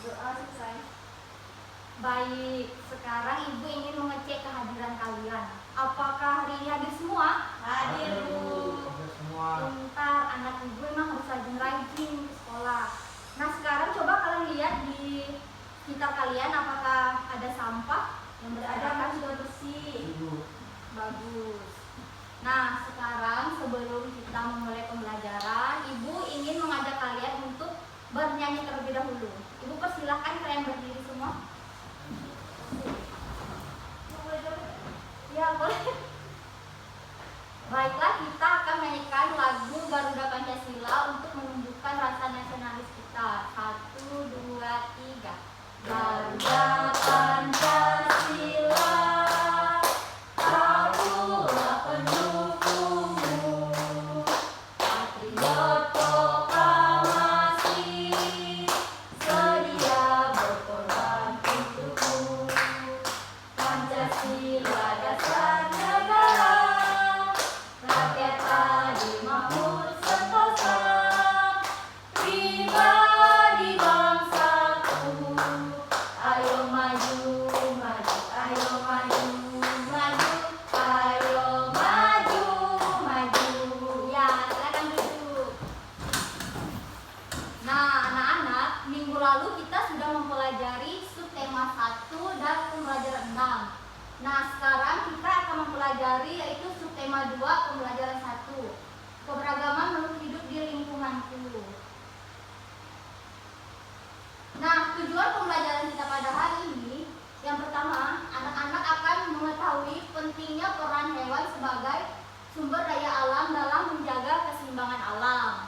Doa selesai. Baik, sekarang Ibu ingin mengecek kehadiran kalian. Apakah hari ini hadir semua? Hadir, Bu. Hadir semua. Bentar, anak Ibu emang harus rajin-rajin ke sekolah. Nah, sekarang coba kalian lihat di sekitar kalian apakah ada sampah yang berserakan sudah bersih. Bagus. Nah, sekarang sebelum kita memulai pembelajaran, Ibu ingin mengajak kalian untuk bernyanyi terlebih dahulu. Ibu persilahkan kalian berdiri semua. Ya, boleh. Baiklah, kita akan menyanyikan lagu Garuda Pancasila untuk menunjukkan rasa nasionalis kita. 1, 2, 3. Garuda Pancasila, akulah pendukungmu, patriot proklamasi, sedia berkorban untukmu. Pancasila dasar negara, rakyat adil makmur sentosa, pribadi bangsaku. Ayo maju, maju, ayo maju, maju, ayo maju, maju. Ya, silakan duduk. Nah, anak-anak, minggu lalu kita sudah mempelajari subtema 1 dan pembelajaran 6. Nah, sekarang kita akan mempelajari yaitu subtema 2 pembelajaran 1. Keberagaman menurut hidup di lingkunganku. Nah, tujuan pembelajaran kita pada hari ini, yang pertama, anak-anak akan mengetahui pentingnya peran hewan sebagai sumber daya alam dalam menjaga keseimbangan alam.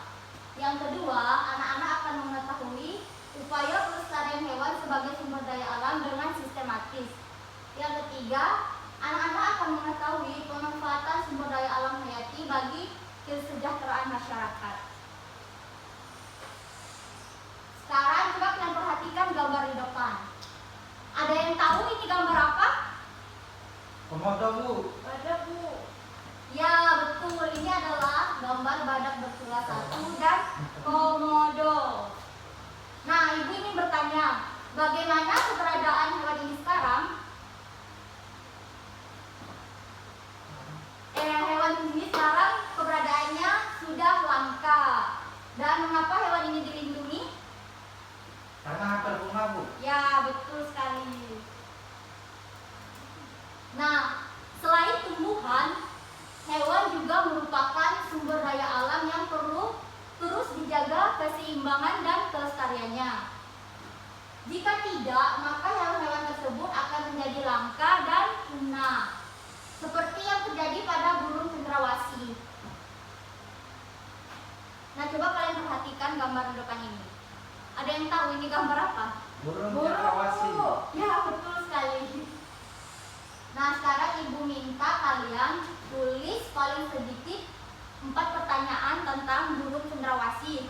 Yang kedua, anak-anak akan mengetahui upaya pelestarian hewan sebagai sumber daya alam dengan sistematis. Yang ketiga, anak-anak akan mengetahui pemanfaatan sumber daya alam hayati bagi kesejahteraan masyarakat. Sekarang coba kalian perhatikan gambar di depan. Ada yang tahu ini gambar apa? Komodo, Bu. Ada, Bu. Ya, betul. Ini adalah gambar badak bertulah 1 dan komodo. Nah, Ibu ingin bertanya, bagaimana keberadaan hewan ini sekarang? Hewan ini sekarang keberadaannya sudah langka. Dan mengapa hewan ini dilindungi? Karena berbunga, Bu. Ya, betul sekali. Nah, selain tumbuhan, hewan juga merupakan sumber daya alam yang perlu terus dijaga keseimbangan dan kelestariannya. Jika tidak, maka hewan-hewan tersebut akan menjadi langka dan punah, seperti yang terjadi pada burung cendrawasih. Nah, coba kalian perhatikan gambar di depan ini. Ada yang tahu ini gambar apa? Burung cendrawasih. Ya, betul sekali. Nah, sekarang Ibu minta kalian tulis paling sedikit 4 pertanyaan tentang burung cendrawasih.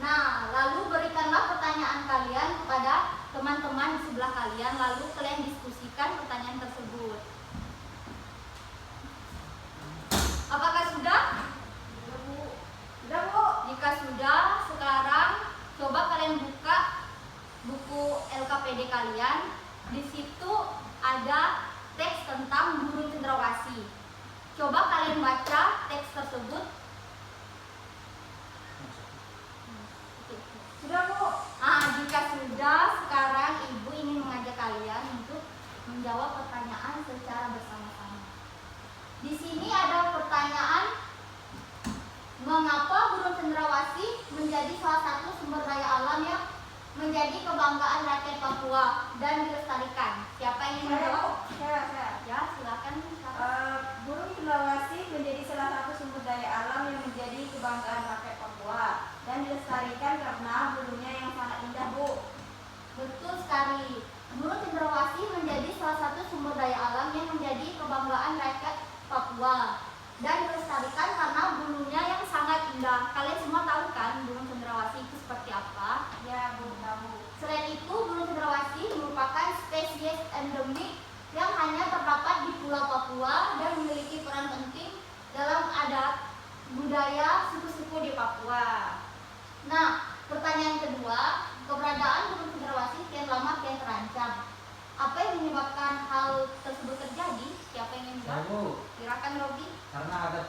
Nah, lalu berikanlah pertanyaan kalian kepada teman-teman di sebelah kalian, lalu kalian diskusikan pertanyaan tersebut. Apakah sudah? Sudah, Bu. Sudah, Bu. Jika sudah, sekarang coba kalian buka buku LKPD kalian. Di situ ada teks tentang burung cendrawasih. Coba kalian baca teks tersebut. Sudah, Bu. Jika sudah, sekarang Ibu ingin mengajak kalian untuk menjawab pertanyaan secara bersama-sama. Di sini ada pertanyaan, mengapa burung cendrawasih menjadi salah satu sumber daya alam yang menjadi kebanggaan rakyat Papua dan dilestarikan? Siapa yang ingin menjawab? Saya. Ya, silakan. Burung cendrawasih menjadi salah satu sumber daya alam yang menjadi kebanggaan rakyat Papua dan dilestarikan karena burungnya yang sangat indah, Bu. Betul sekali. Burung cendrawasih menjadi salah satu sumber daya alam yang menjadi kebanggaan rakyat Papua dan dilestarikan karena bulunya yang sangat indah. Kalian semua tahu kan burung cendrawasih itu seperti apa? Ya, Bu, tahu. Selain itu, burung cendrawasih merupakan spesies endemik yang hanya terdapat di Pulau Papua dan memiliki peran penting dalam adat budaya suku-suku di Papua. Nah, pertanyaan kedua, keberadaan Apa yang menyebabkan hal tersebut terjadi? Siapa yang Saya menjawab? Bu, Silakan Robi. karena ada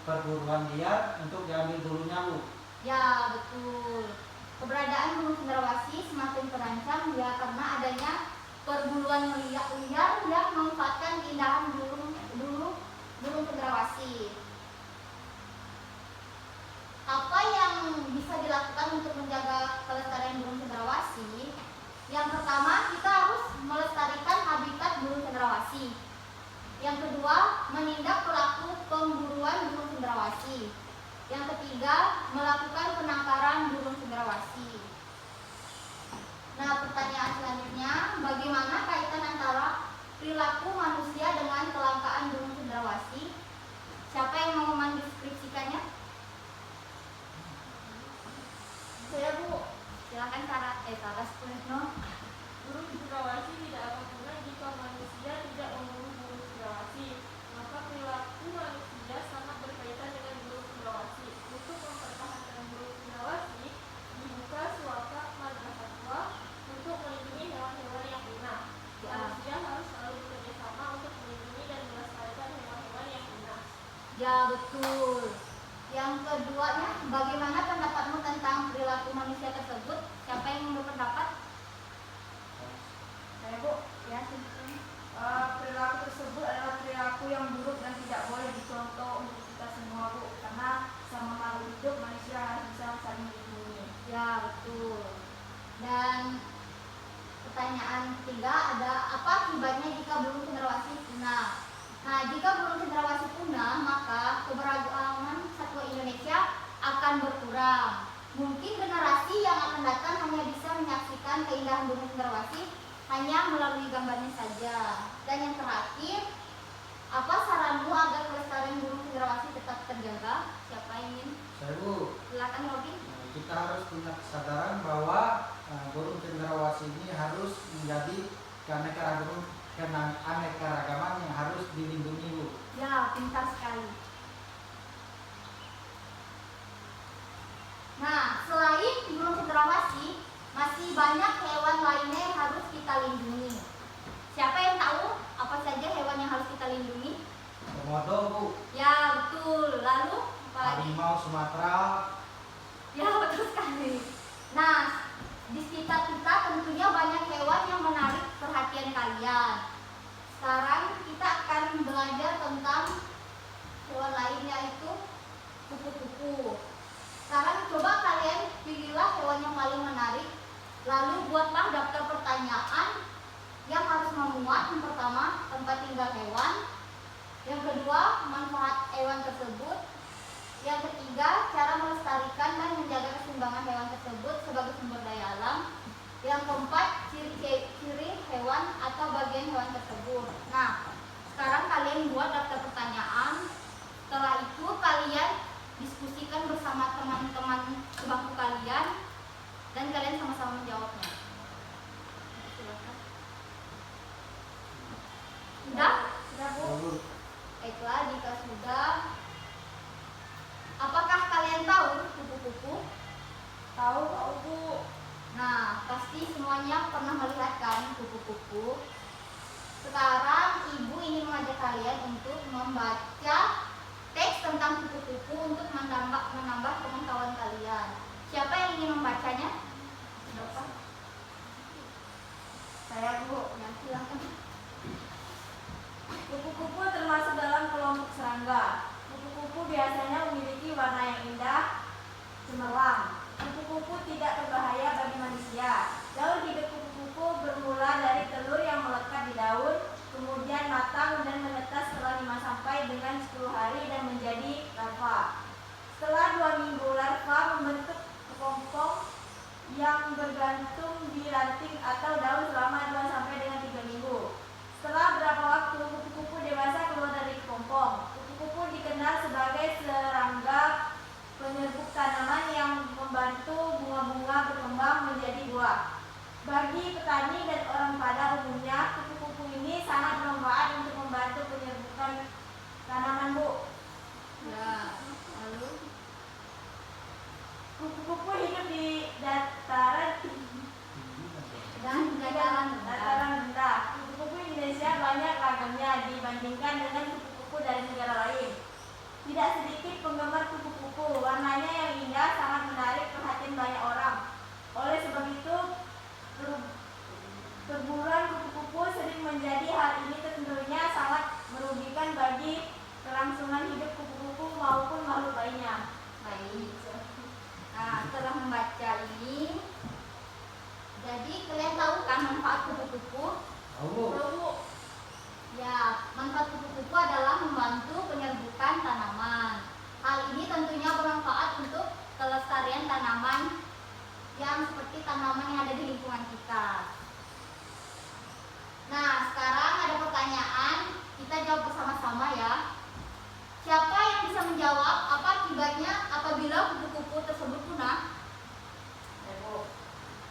perburuan liar untuk diambil bulunya Bu. Ya, betul. Keberadaan burung cendrawasih semakin terancam ya karena adanya perburuan liar yang memanfaatkan keindahan burung cendrawasih. Apa yang bisa dilakukan untuk menjaga kelestarian burung cendrawasih? Yang pertama, kita harus melestarikan habitat burung cendrawasih. Yang kedua, menindak pelaku pemburuan burung cendrawasih. Yang ketiga, melakukan penangkaran burung cendrawasih. Nah, pertanyaan selanjutnya, bagaimana kaitan antara perilaku manusia dengan kelangkaan burung cendrawasih? Siapa yang mau mendeskripsikannya? Saya Bu, Silakan Sarah Spurno. Burung cendrawasih tidak akan punah jika manusia tidak memburu burung cendrawasih. Maka perilaku manusia sangat berkaitan dengan burung cendrawasih. Untuk mempertahankan burung cendrawasih, dibuka suaka marga satwa untuk melindungi hewan-hewan yang punah. Ya. Manusia harus selalu bekerja sama untuk melindungi dan melestarikan hewan-hewan yang punah. Ya, betul. Yang keduanya, bagaimana pendapatmu tentang perilaku manusia tersebut? Siapa yang berpendapat? saya Bu. Ya, silakan. Perilaku tersebut adalah perilaku yang buruk dan tidak boleh dicontoh untuk kita semua Bu, karena sama makhluk hidup manusia harus bisa saling melindungi. Ya, betul. Dan pertanyaan ketiga ada apa akibatnya jika burung cendrawasih punah? Nah, jika burung cendrawasih punah, maka keberagaman satwa Indonesia akan berkurang. Mungkin generasi yang akan datang hanya bisa menyaksikan keindahan burung cendrawasih hanya melalui gambarnya saja. Dan yang terakhir, apa saranmu agar kelestarian burung cendrawasih tetap terjaga? Siapa yang ingin? Saya Bu, Silakan Robi. kita harus punya kesadaran bahwa burung cendrawasih ini harus menjadi keanekaragaman yang harus dilindungi Bu. Ya, pintar sekali. Nah, selain burung cendrawasih, masih banyak hewan lainnya yang harus kita lindungi. Siapa yang tahu apa saja hewan yang harus kita lindungi? Komodo Bu, Ya, betul. Lalu apa lagi? harimau Sumatera, Ya, betul sekali. Nah, di sekitar kita tentunya banyak hewan yang menarik perhatian kalian. Sekarang kita akan belajar tentang hewan lain, yaitu kupu-kupu. Sekarang coba kalian pilihlah hewan yang paling menarik, lalu buatlah daftar pertanyaan yang harus memuat yang pertama tempat tinggal hewan, yang kedua manfaat hewan tersebut, yang ketiga cara melestarikan dan menjaga keseimbangan hewan tersebut sebagai sumber daya alam, yang keempat ciri-ciri hewan atau bagian hewan tersebut. Nah, sekarang kalian buat daftar pertanyaan. Setelah itu kalian diskusikan bersama teman-teman sebangku kalian dan kalian sama-sama menjawabnya. Silakan. Sudah? Sudah Bu. Bu. Baiklah, jika sudah, apakah kalian tahu kupu-kupu? Tahu kok Bu. Nah, pasti semuanya pernah melihat kan kupu-kupu. Sekarang ibu ingin mengajak kalian untuk membaca teks tentang kupu-kupu untuk menambah pengetahuan kalian. Siapa yang ingin membacanya? Siapa? Saya Bu. Ya, silakan. Kupu-kupu termasuk dalam kelompok serangga. Kupu-kupu biasanya memiliki warna yang indah, cemerlang. Kupu-kupu tidak berbahaya bagi manusia. Daur hidup kupu-kupu bermula dari telur yang melekat di daun, kemudian matang dan menetas setelah 5 sampai dengan 10 hari dan menjadi larva. Setelah 2 minggu, larva membentuk kepompong yang bergantung di ranting atau daun selama 2 sampai dengan 3 minggu. Setelah berapa waktu kupu-kupu dewasa keluar dari kepompong. Kupu-kupu dikenal sebagai serangga penyerbuk tanaman yang membantu bunga-bunga berkembang menjadi buah. Bagi petani dan orang pada umumnya, kupu-kupu ini sangat bermanfaat untuk membantu penyerbukan tanaman Bu. Ya, lalu Kupu-kupu hidup di dataran dan dataran rendah. rendah. Jadi kalian tahu kan manfaat kupu-kupu? Tahu Bu? Bu. Ya, manfaat kupu-kupu adalah membantu penyerbukan tanaman. Hal ini tentunya bermanfaat untuk kelestarian tanaman yang seperti tanaman yang ada di lingkungan kita. Nah, sekarang ada pertanyaan, kita jawab bersama-sama ya. Siapa yang bisa menjawab apa akibatnya apabila kupu-kupu tersebut punah?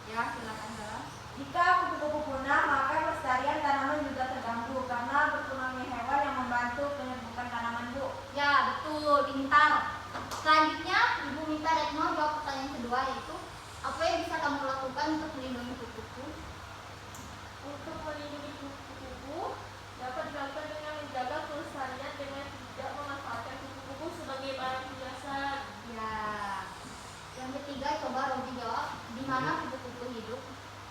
Ya, silakan Bella. Jika kupu-kupu punah, maka kelestarian tanaman juga terganggu karena berkurangnya hewan yang membantu penyerbukan tanaman, Bu. Ya, betul, pintar. Selanjutnya, Ibu minta Retno jawab pertanyaan kedua, yaitu apa yang bisa kamu lakukan untuk melindungi kupu-kupu? Untuk melindungi kupu-kupu dapat dilakukan dengan menjaga kelestarian dengan tidak memanfaatkan kupu-kupu sebagai barang hiasan. Ya. Yang ketiga, coba Robi jawab, di mana kupu-kupu hidup?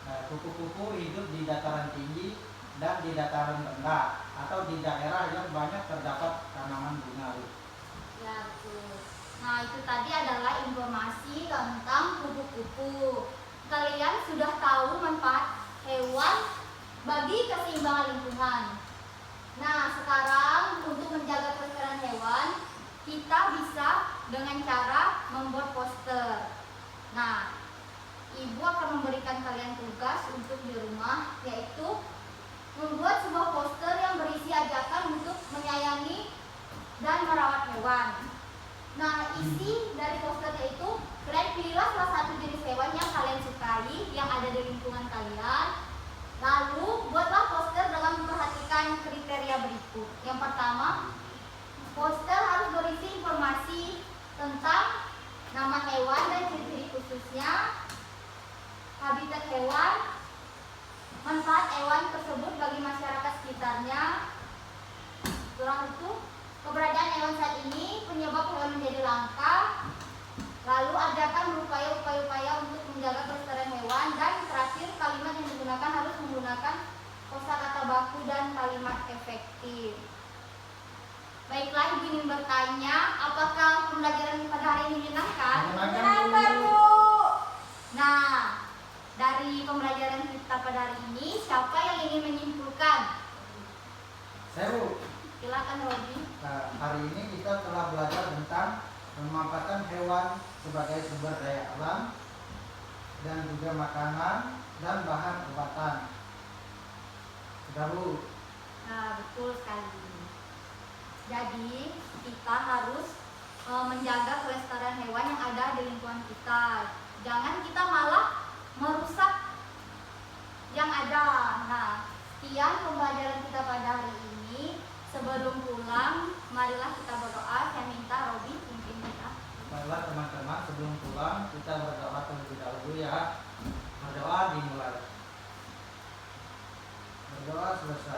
Nah, kupu-kupu hidup di dataran tinggi dan di dataran rendah atau di daerah yang banyak terdapat tanaman bunga. Bu. Ya, betul. Nah, itu tadi adalah informasi tentang kupu-kupu. Kalian sudah tahu manfaat hewan bagi keseimbangan lingkungan. Nah, sekarang untuk menjaga kelestarian hewan, kita bisa dengan cara membuat poster. Nah, Ibu akan memberikan kalian tugas untuk di rumah, yaitu membuat sebuah poster yang berisi ajakan untuk menyayangi dan merawat hewan. Nah, isi dari posternya itu, kalian pilihlah salah satu jenis hewan yang kalian sukai, yang ada di lingkungan kalian. Lalu, buatlah poster dengan memperhatikan kriteria berikut. Yang pertama, poster harus berisi informasi tentang nama hewan dan ciri-ciri khususnya, habitat hewan, manfaat hewan tersebut bagi masyarakat sekitarnya. Setelah itu, keberadaan hewan saat ini, penyebab hewan menjadi langka, lalu ajarkan berupaya untuk menjaga kelestarian hewan, dan terakhir kalimat yang digunakan harus menggunakan kosakata baku dan kalimat efektif. Baiklah, Ibu ingin bertanya, apakah pembelajaran pada hari ini menyenangkan? Menyenangkan, Bu. Nah, dari pembelajaran kita pada hari ini, siapa yang ingin menyimpulkan? Saya Bu. Silakan Robi. Nah, hari ini kita telah belajar tentang pemanfaatan hewan sebagai sumber daya alam dan juga makanan dan bahan obatan. Sudah Bu? Nah, betul sekali. Jadi, kita harus menjaga kelestarian hewan yang ada di lingkungan kita. Jangan kita malah merusak yang ada. Nah, sekian pembelajaran kita pada hari ini. Sebelum pulang, marilah kita berdoa. Saya minta Robi pimpin kita. Baiklah teman-teman, sebelum pulang kita berdoa terlebih dahulu ya. Berdoa dimulai. Berdoa selesai.